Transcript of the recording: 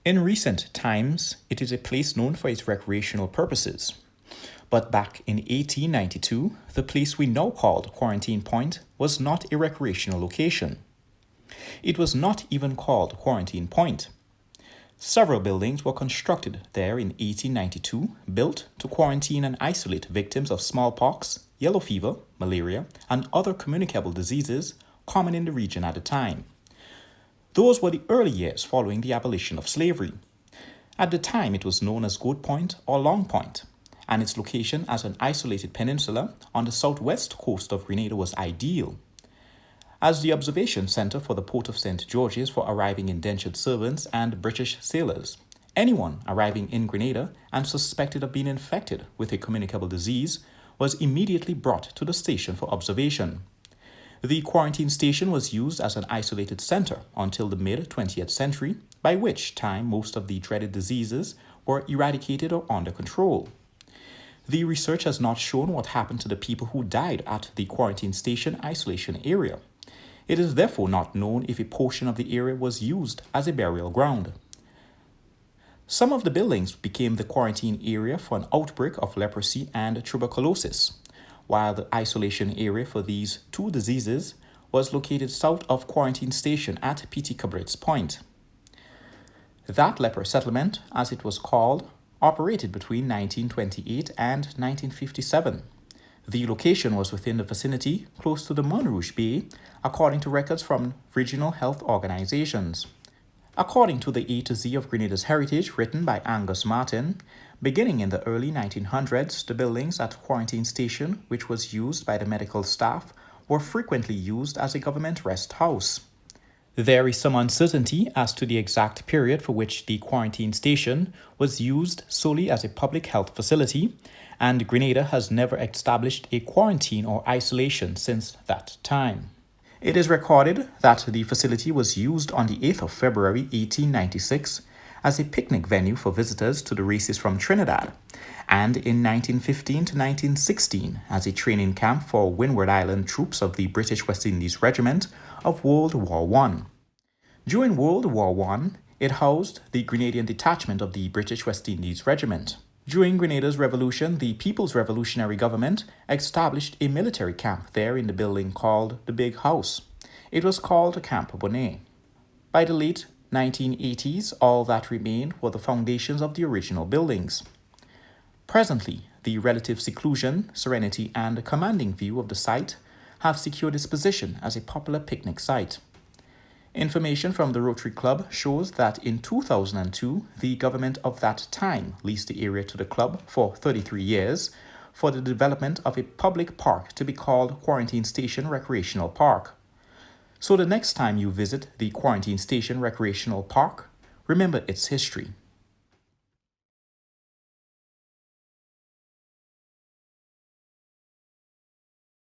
In recent times, it is a place known for its recreational purposes. But back in 1892, the place we now call Quarantine Point was not a recreational location. It was not even called Quarantine Point. Several buildings were constructed there in 1892, built to quarantine and isolate victims of smallpox, yellow fever, malaria, and other communicable diseases common in the region at the time. Those were the early years following the abolition of slavery. At the time, it was known as Goat Point or Long Point, and its location as an isolated peninsula on the southwest coast of Grenada was ideal. As the observation center for the port of St. George's for arriving indentured servants and British sailors, anyone arriving in Grenada and suspected of being infected with a communicable disease was immediately brought to the station for observation. The quarantine station was used as an isolated center until the mid-20th century, by which time most of the dreaded diseases were eradicated or under control. The research has not shown what happened to the people who died at the quarantine station isolation area. It is therefore not known if a portion of the area was used as a burial ground. Some of the buildings became the quarantine area for an outbreak of leprosy and tuberculosis, while the isolation area for these two diseases was located south of Quarantine Station at P.T. Cabrit's Point. That leper settlement, as it was called, operated between 1928 and 1957. The location was within the vicinity, close to the Montrouge Bay, according to records from regional health organizations. According to the A to Z of Grenada's heritage written by Angus Martin, beginning in the early 1900s, the buildings at Quarantine Station, which was used by the medical staff, were frequently used as a government rest house. There is some uncertainty as to the exact period for which the quarantine station was used solely as a public health facility, and Grenada has never established a quarantine or isolation since that time. It is recorded that the facility was used on the 8th of February 1896 as a picnic venue for visitors to the races from Trinidad, and in 1915 to 1916 as a training camp for Windward Island troops of the British West Indies Regiment of World War I. During World War I, it housed the Grenadian detachment of the British West Indies Regiment. During Grenada's revolution, the People's Revolutionary Government established a military camp there in the building called the Big House. It was called Camp Bonnet. By the late 1980s, all that remained were the foundations of the original buildings. Presently, the relative seclusion, serenity, and commanding view of the site have secured its position as a popular picnic site. Information from the Rotary Club shows that in 2002, the government of that time leased the area to the club for 33 years for the development of a public park to be called Quarantine Station Recreational Park. So the next time you visit the Quarantine Station Recreational Park, remember its history.